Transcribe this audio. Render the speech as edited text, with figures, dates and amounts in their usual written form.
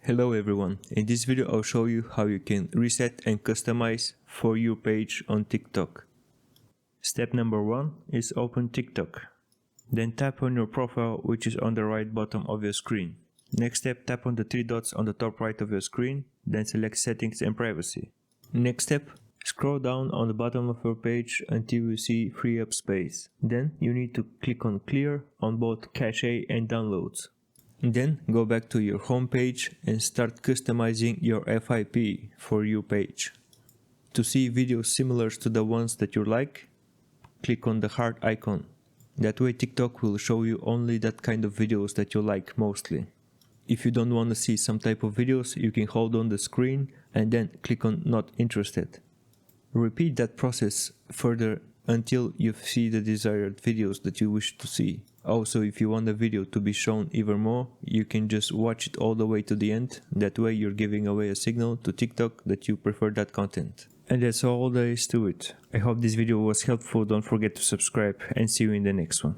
Hello everyone, in this video I'll show you how you can reset and customize For You page on TikTok. Step number 1 is open TikTok. Then tap on your profile, which is on the right bottom of your screen. Next step, tap on the 3 dots on the top right of your screen, then select Settings and Privacy. Next step, scroll down on the bottom of your page until you see Free Up Space. Then you need to click on Clear on both Cache and Downloads. Then go back to your home page and start customizing your FYP For You page. To see videos similar to the ones that you like, click on the heart icon. That way TikTok will show you only that kind of videos that you like mostly. If you don't want to see some type of videos, you can hold on the screen and then click on Not Interested. Repeat that process further until you see the desired videos that you wish to see. Also, if you want the video to be shown even more, you can just watch it all the way to the end. That way you're giving away a signal to TikTok that you prefer that content. And that's all there is to it. I hope this video was helpful. Don't forget to subscribe and see you in the next one.